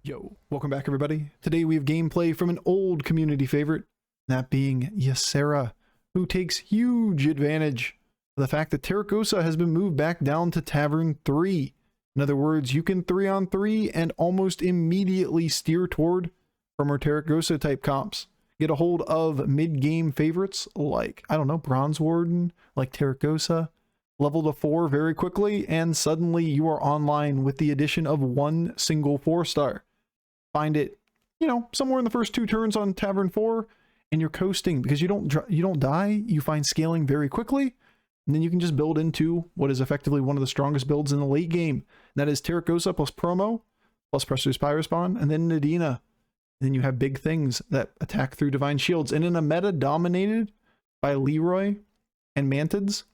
Yo, welcome back everybody. Today we have gameplay from an old community favorite, that being Ysera, who takes huge advantage of the fact that Tarecgosa has been moved back down to Tavern 3. In other words, you can 3-on-3 and almost immediately steer toward from our Tarecgosa type comps. Get a hold of mid-game favorites like, I don't know, Bronze Warden, like Tarecgosa, level to 4 very quickly, and suddenly you are online with the addition of one single 4-star. Find it, you know, somewhere in the first 2 turns on Tavern 4, and you're coasting because you don't die. You find scaling very quickly, and then you can just build into what is effectively one of the strongest builds in the late game. And that is Tarecgosa plus Promo, plus Prestor's Pyrospawn, and then Nadina. And then you have big things that attack through Divine Shields. And in a meta dominated by Leroy and Mantids,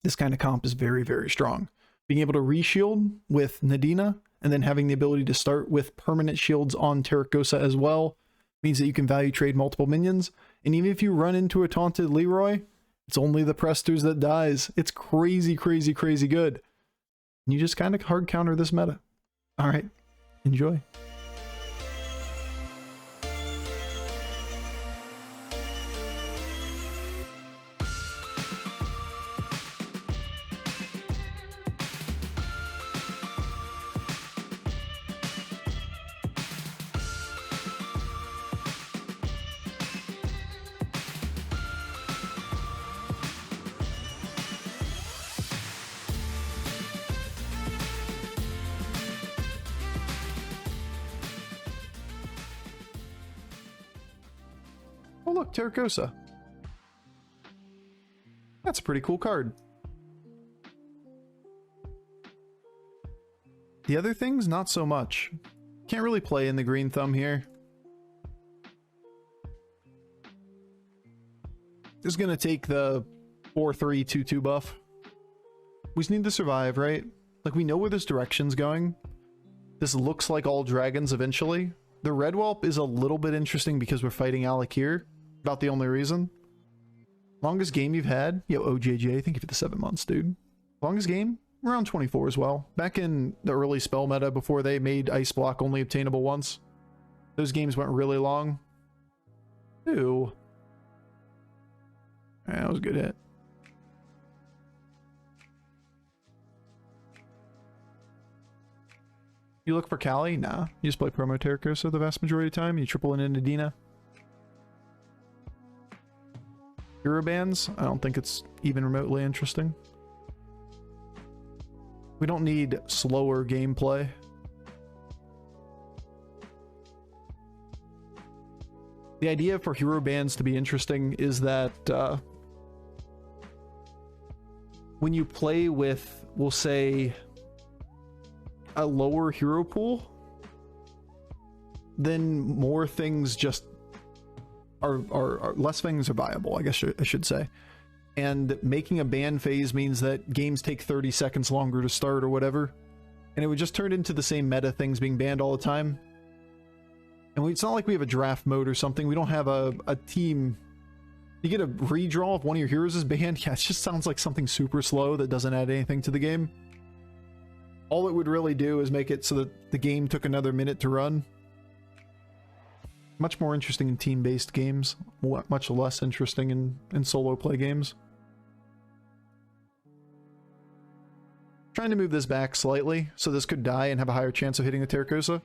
this kind of comp is very, very strong. Being able to reshield with Nadina, and then having the ability to start with permanent shields on Tarecgosa as well means that you can value trade multiple minions. And even if you run into a taunted Leroy, it's only the Prestors that dies. It's crazy, crazy, crazy good. And you just kind of hard counter this meta. All right, enjoy. Oh look, Tarecgosa. That's a pretty cool card. The other things, not so much. Can't really play in the green thumb here. Just gonna take the 4-3-2-2 buff. We just need to survive, right? Like, we know where this direction's going. This looks like all dragons eventually. The red whelp is a little bit interesting because we're fighting Alec here. About the only reason. Longest game you've had? Yo, OJJ, thank you for the 7 months, dude. Longest game? Around 24 as well. Back in the early spell meta before they made Ice Block only obtainable once. Those games went really long. Ew. That was a good hit. You look for Callie? Nah. You just play promo Tarecgosa the vast majority of the time. You triple in Nadina. Hero bands? I don't think it's even remotely interesting. We don't need slower gameplay. The idea for hero bands to be interesting is that when you play with, we'll say, a lower hero pool, then more things just are less things are viable, I guess I should say. And making a ban phase means that games take 30 seconds longer to start or whatever, and it would just turn into the same meta things being banned all the time. And it's not like we have a draft mode or something. We don't have a team. You get a redraw if one of your heroes is banned. Yeah, it just sounds like something super slow that doesn't add anything to the game. All it would really do is make it so that the game took another minute to run. Much more interesting in team-based games. Much less interesting in solo play games. Trying to move this back slightly, so this could die and have a higher chance of hitting the Tarecgosa.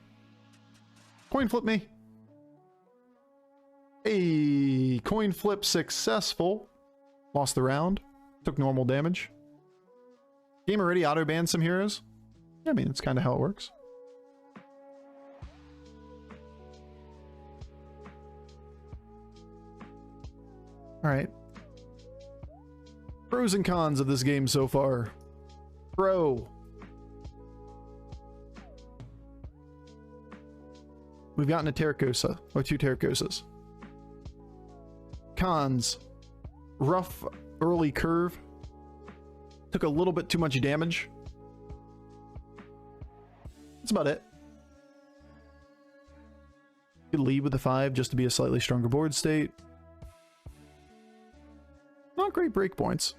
Coin flip me. Hey, coin flip successful. Lost the round. Took normal damage. Game already auto-banned some heroes. I mean, it's kind of how it works. Alright. Pros and cons of this game so far. Pro. We've gotten a Tarecgosa, or 2 Tarecgosas. Cons. Rough early curve. Took a little bit too much damage. That's about it. You could lead with the 5 just to be a slightly stronger board state. Not great breakpoints.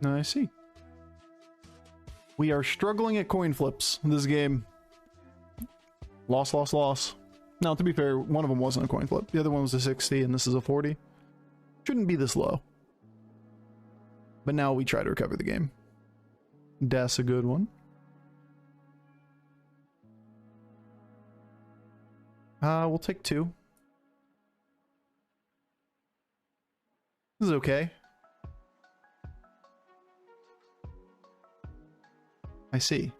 I see. We are struggling at coin flips in this game. Loss, loss, loss. Now, to be fair, one of them wasn't a coin flip. The other one was a 60, and this is a 40. Shouldn't be this low. But now we try to recover the game. That's a good one. We'll take 2. This is okay. I see.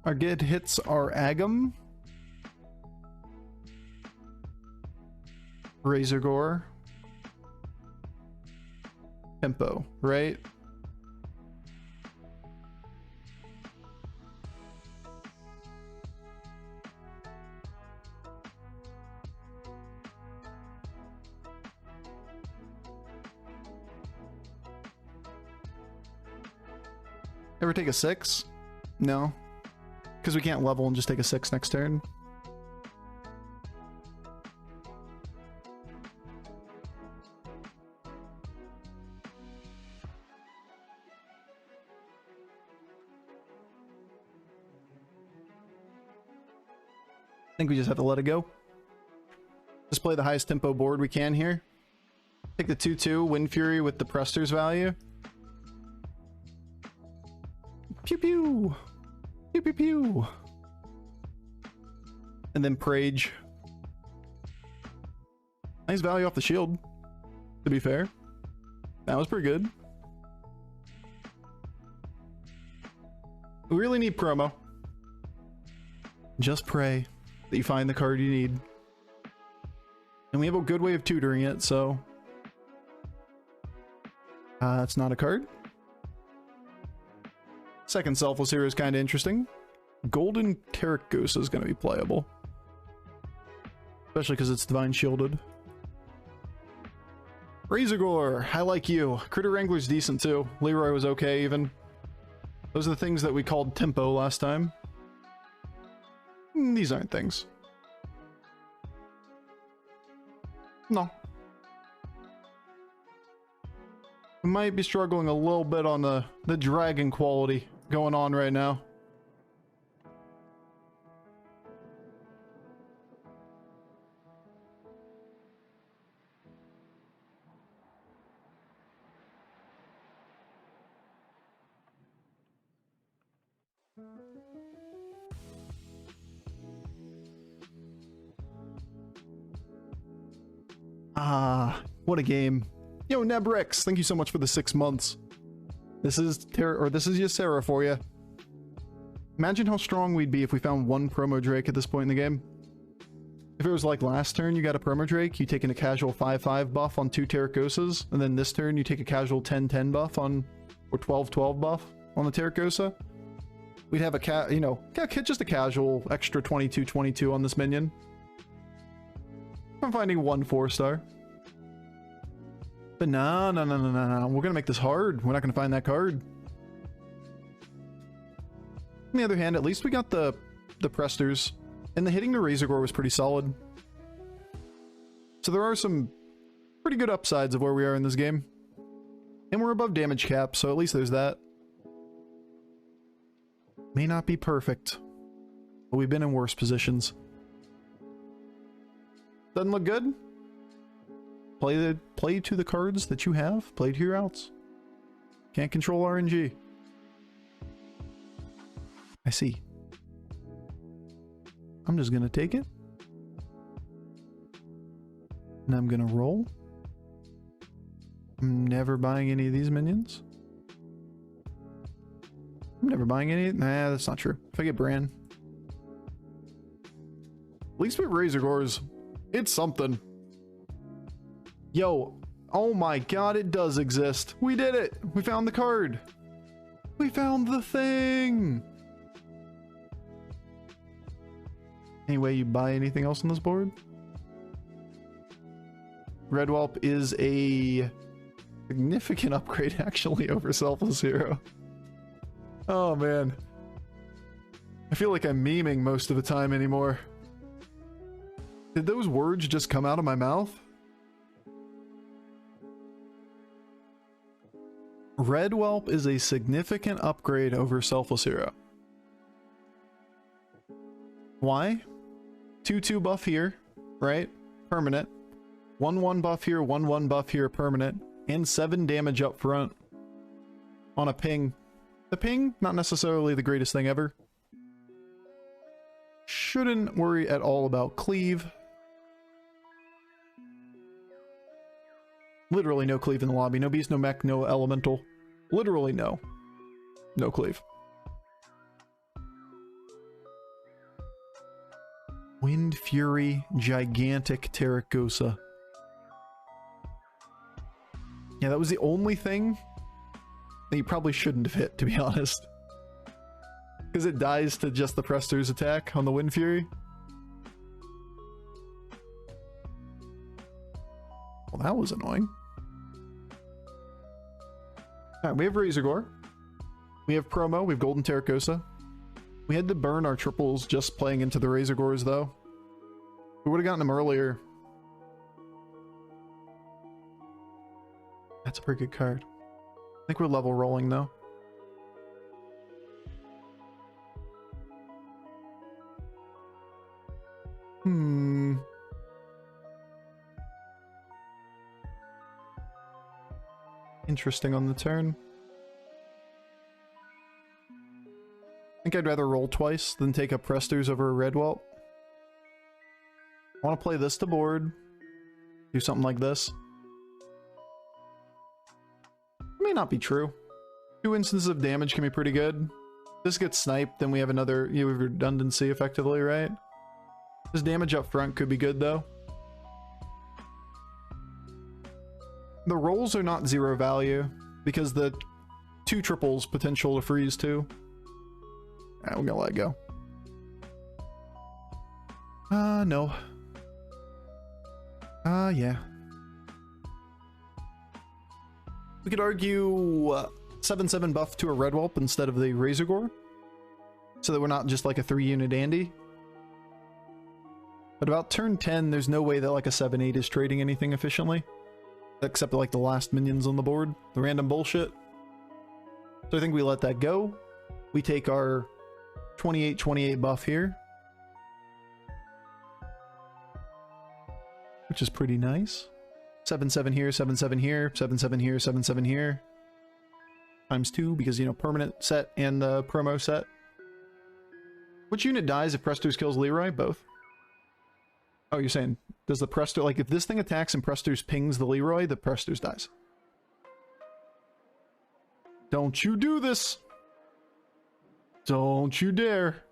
Our good hits are Agam, Razorgore, Tempo, right? Ever take a 6? No. Because we can't level and just take a 6 next turn. I think we just have to let it go. Just play the highest tempo board we can here. Take the 2/2 Wind Fury with the Prestor's value. Pew pew! Pew pew pew! And then Prage. Nice value off the shield, to be fair. That was pretty good. We really need promo. Just pray that you find the card you need. And we have a good way of tutoring it, so... it's not a card. Second Selfless here is kind of interesting. Golden Tarecgosa is going to be playable. Especially because it's Divine Shielded. Razorgore, I like you. Critter Wrangler's decent too. Leroy was okay even. Those are the things that we called tempo last time. These aren't things. No. We might be struggling a little bit on the dragon quality going on right now. What a game. Yo, Nebrix, thank you so much for the 6 months. This is Ysera for you. Imagine how strong we'd be if we found one promo Drake at this point in the game. If it was like last turn, you got a promo Drake, you take in a casual 5/5 buff on 2 Tarecgosas, and then this turn you take a casual 10/10 buff on, or 12/12 buff on the Tarecgosa. We'd have a just a casual extra 22/22 on this minion. I'm finding one 4-star. But no. We're gonna make this hard. We're not gonna find that card. On the other hand, at least we got the Prestors, and the hitting the Razorgore was pretty solid. So there are some pretty good upsides of where we are in this game. And we're above damage cap, so at least there's that. May not be perfect, but we've been in worse positions. Doesn't look good. Play to the cards that you have. Play to your outs. Can't control RNG. I see. I'm just gonna take it. And I'm gonna roll. I'm never buying any of these minions. I'm never buying any. Nah, that's not true. If I get Bran. At least with Razorgores, it's something. Yo, oh my god, it does exist. We did it. We found the card. We found the thing. Anyway, you buy anything else on this board? Red Whelp is a Significant upgrade actually over Selfless Hero. Oh man. I feel like I'm memeing most of the time anymore. Did those words just come out of my mouth? Red Whelp is a significant upgrade over Selfless Hero. Why? 2/2 buff here, right? Permanent. 1/1 buff here, 1/1 buff here, permanent. And 7 damage up front on a ping. The ping, not necessarily the greatest thing ever. Shouldn't worry at all about cleave. Literally no cleave in the lobby. No beast, no mech, no elemental. Literally no. No cleave. Wind Fury, gigantic Tarecgosa. Yeah, that was the only thing that you probably shouldn't have hit, to be honest. Because it dies to just the Prestor's attack on the Wind Fury. Well, that was annoying. Alright, we have Razorgore. We have Promo, we have Golden Tarecgosa. We had to burn our triples just playing into the Razorgores, though. We would have gotten them earlier. That's a pretty good card. I think we're level rolling, though. Interesting on the turn. I think I'd rather roll twice than take up Prestors over a Red Whelp. I want to play this to board. Do something like this. May not be true. 2 instances of damage can be pretty good. This gets sniped, then we have another, we have redundancy effectively, right? This damage up front could be good though. The rolls are not 0 value because the 2 triples potential to freeze too. Alright, we're gonna let it go. No. Yeah. We could argue 7/7 buff to a Red Whelp instead of the Razorgore, so that we're not just like a 3-unit Andy. But about turn 10, there's no way that like a 7/8 is trading anything efficiently. Except like the last minions on the board. The random bullshit. So I think we let that go. We take our 28/28 buff here. Which is pretty nice. 7/7 here, 7/7 here, 7/7 here, 7/7 here. Times 2 because, you know, permanent set and the promo set. Which unit dies if Prestor's kills Leroy? Both. Oh, you're saying, does the Prestor, like if this thing attacks and Prestor's pings the Leroy, the Prestor's dies. Don't you do this! Don't you dare!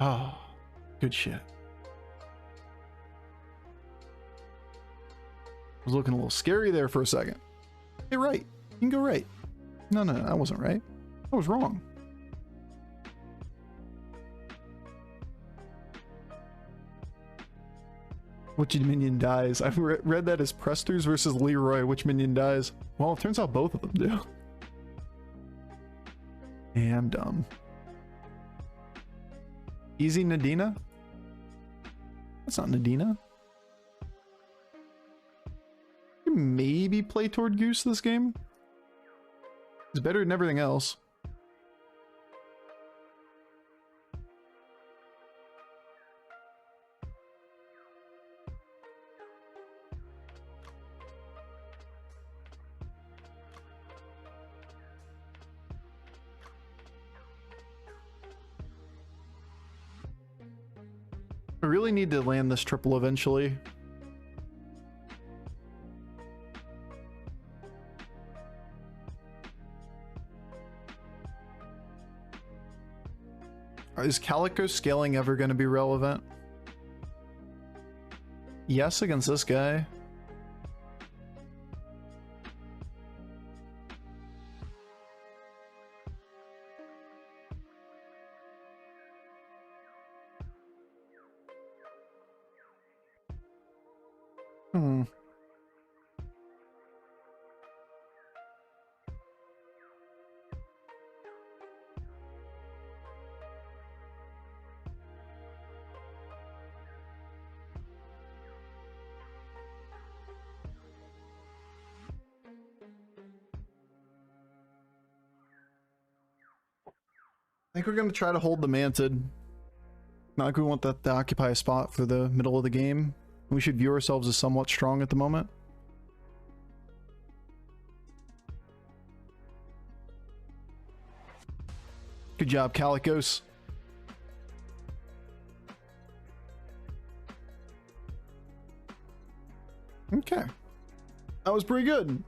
Oh, good shit. Was looking a little scary there for a second. Hey, right. You can go right. No, I wasn't right. I was wrong. Which minion dies? I've read that as Prestors versus Leroy. Which minion dies? Well, it turns out both of them do. Yeah, I'm dumb. Easy Nadina? That's not Nadina. You maybe play toward Goose this game. It's better than everything else. I really need to land this triple eventually. Is Calico scaling ever going to be relevant? Yes, against this guy. Hmm. I think we're going to try to hold the Mantid. Not like we want that to occupy a spot for the middle of the game. We should view ourselves as somewhat strong at the moment. Good job, Tarecgosa. Okay. That was pretty good.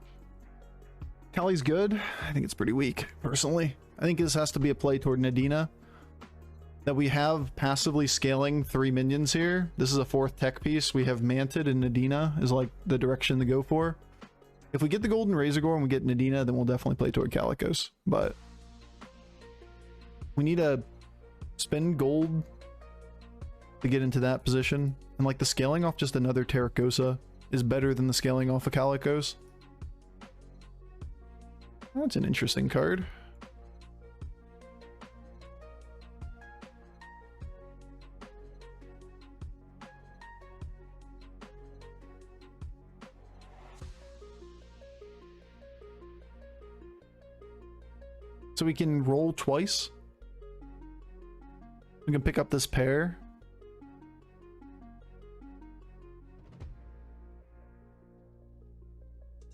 Kali's good. I think it's pretty weak, personally. I think this has to be a play toward Nadina. That we have passively scaling 3 minions here. This is a 4th tech piece. We have Mantid and Nadina is like the direction to go for. If we get the golden Razorgore and we get Nadina, then we'll definitely play toward Tarecgosa. But we need to spend gold to get into that position. And like the scaling off just another Tarecgosa is better than the scaling off of Tarecgosa. That's an interesting card. So we can roll twice. We can pick up this pair.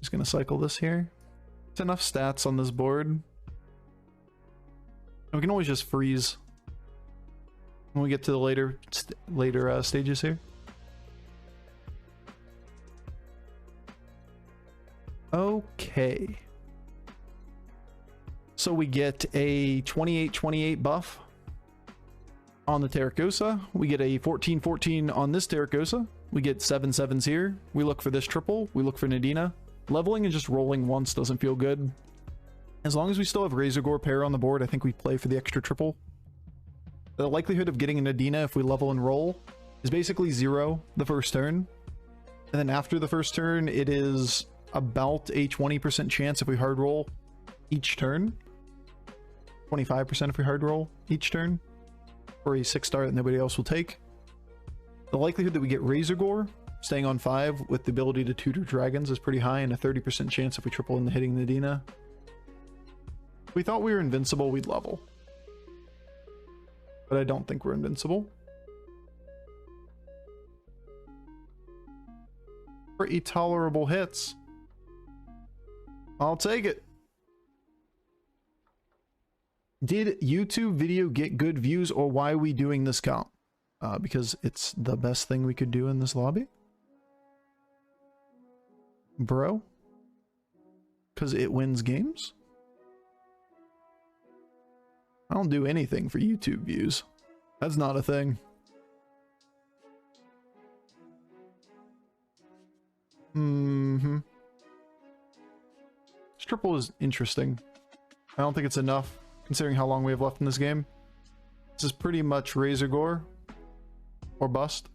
Just gonna cycle this here. It's enough stats on this board. And we can always just freeze when we get to the later stages here. Okay. So we get a 28-28 buff on the Tarecgosa. We get a 14-14 on this Tarecgosa. We get 7/7s here. We look for this triple. We look for Nadina. Leveling and just rolling once doesn't feel good. As long as we still have Razorgore pair on the board, I think we play for the extra triple. The likelihood of getting a Nadina if we level and roll is basically 0 the first turn. And then after the first turn, it is about a 20% chance if we hard roll each turn. 25% if we hard roll each turn. Or a 6-star that nobody else will take. The likelihood that we get Razorgore staying on 5 with the ability to tutor dragons is pretty high, and a 30% chance if we triple into hitting Nadina. If we thought we were invincible, we'd level. But I don't think we're invincible. Pretty tolerable hits. I'll take it. Did YouTube video get good views, or why are we doing this comp? Because it's the best thing we could do in this lobby? Bro? Because it wins games? I don't do anything for YouTube views. That's not a thing. Mm-hmm. This triple is interesting. I don't think it's enough, considering how long we have left in this game. This is pretty much Razorgore or bust.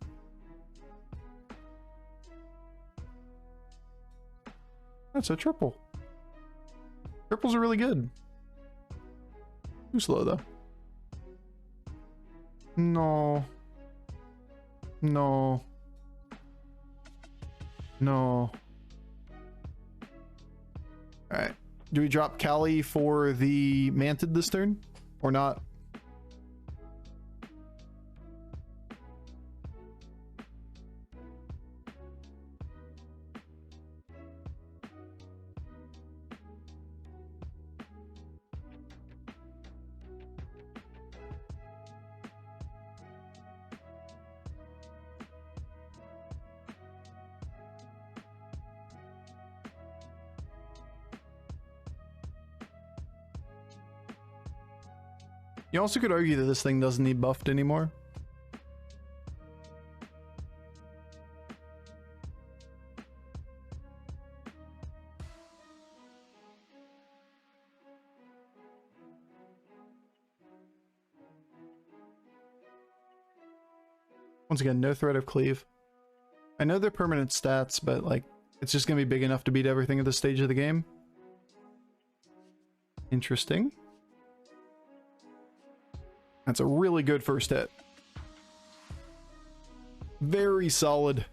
That's a triple. Triples are really good. Too slow though. No. No. No. Alright. Do we drop Kali for the Mantid this turn? Or not? You also could argue that this thing doesn't need buffed anymore. Once again, no threat of cleave. I know they're permanent stats, but like, it's just gonna be big enough to beat everything at this stage of the game. Interesting. That's a really good first hit. Very solid.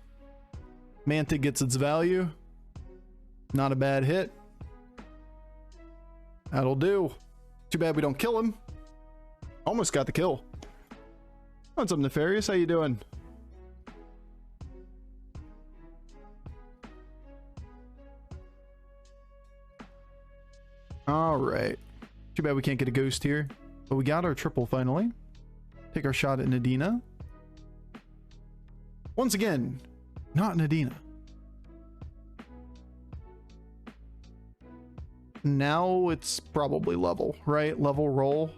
Manta gets its value. Not a bad hit. That'll do. Too bad we don't kill him. Almost got the kill. What's up, Nefarious? How you doing? Alright. Too bad we can't get a ghost here. But we got our triple finally. Take our shot at Nadina. Once again, not Nadina. Now it's probably level, right? Level roll.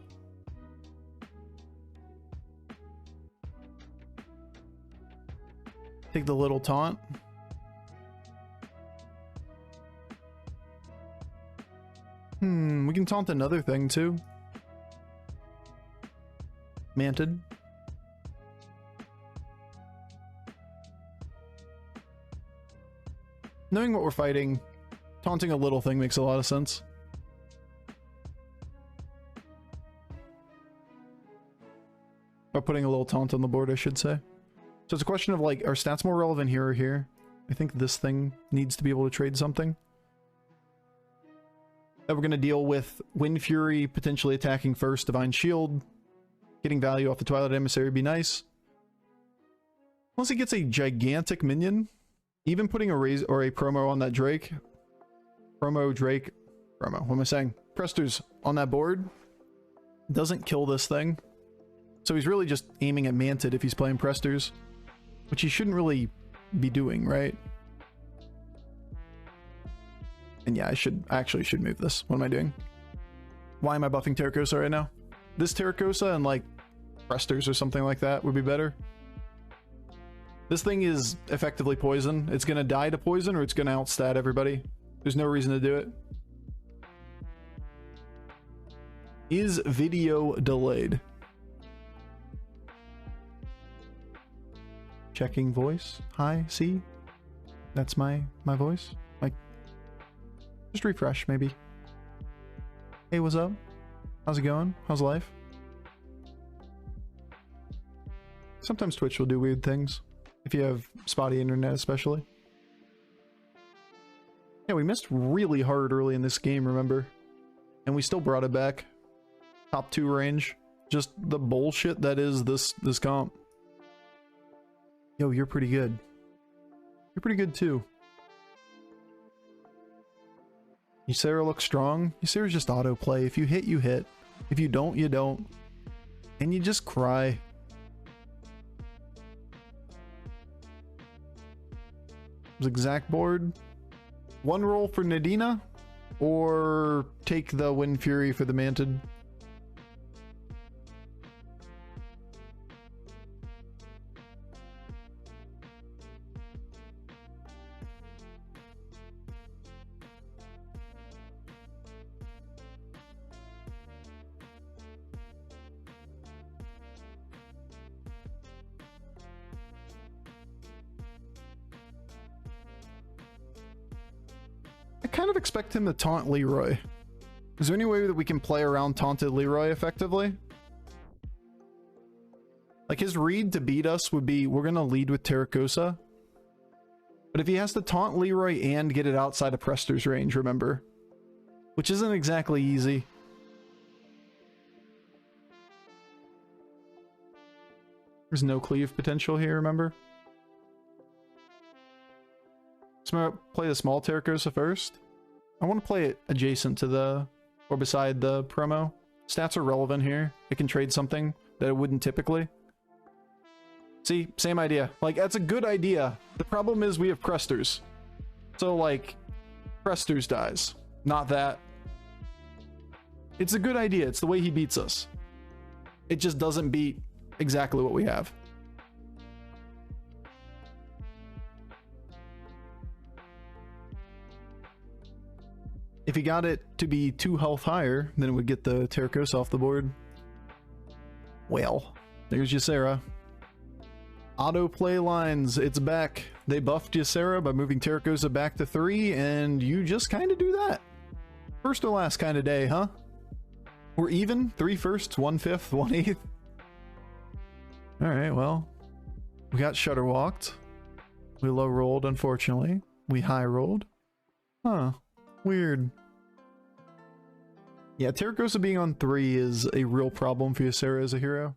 Take the little taunt. We can taunt another thing too. Manted. Knowing what we're fighting, taunting a little thing makes a lot of sense. Or putting a little taunt on the board, I should say. So it's a question of like, are stats more relevant here or here? I think this thing needs to be able to trade something. Then we're going to deal with Wind Fury, potentially attacking first, Divine Shield. Getting value off the Twilight Emissary would be nice. Unless he gets a gigantic minion. Even putting a raise or a promo on that Drake. Promo, Drake. Promo. What am I saying? Prestor's on that board. Doesn't kill this thing. So he's really just aiming at Manted if he's playing Prestor's. Which he shouldn't really be doing, right? And yeah, I actually should move this. What am I doing? Why am I buffing Tarecgosa right now? This Tarecgosa and like Prestor's or something like that would be better. This thing is effectively poison. It's gonna die to poison or it's gonna outstat everybody. There's no reason to do it. Is video delayed? Checking voice. Hi, see? That's my voice. Like, just refresh maybe. Hey, what's up? How's it going? How's life? Sometimes Twitch will do weird things. If you have spotty internet especially. Yeah, we missed really hard early in this game, remember? And we still brought it back. Top 2 range. Just the bullshit that is this comp. Yo, you're pretty good. You're pretty good too. Ysera looks strong. Ysera's just autoplay. If you hit, you hit. If you don't, you don't. And you just cry. Exact board. One roll for Nadina, or take the Wind Fury for the Manted. Kind of expect him to taunt Leroy. Is there any way that we can play around taunted Leroy effectively? Like his read to beat us would be, we're gonna lead with Tarecgosa. But if he has to taunt Leroy and get it outside of Prestor's range, remember? Which isn't exactly easy. There's no cleave potential here, remember? So I'm gonna play the small Tarecgosa first. I want to play it adjacent to the, or beside the promo. Stats are relevant here. It can trade something that it wouldn't typically. See, same idea. Like, that's a good idea. The problem is we have Prestor's. So, like, Prestor's dies. Not that. It's a good idea. It's the way he beats us. It just doesn't beat exactly what we have. If he got it to be 2 health higher, then it would get the Tarecgosa off the board. Well, there's Ysera. Autoplay lines, it's back. They buffed Ysera by moving Tarecgosa back to 3, and you just kind of do that. First or last kind of day, huh? We're even? 3 firsts, 1 fifth, 1 eighth. Alright, well. We got Shutter Walked. We low rolled, unfortunately. We high rolled. Huh. Weird. Yeah, Tarecgosa being on 3 is a real problem for Ysera as a hero.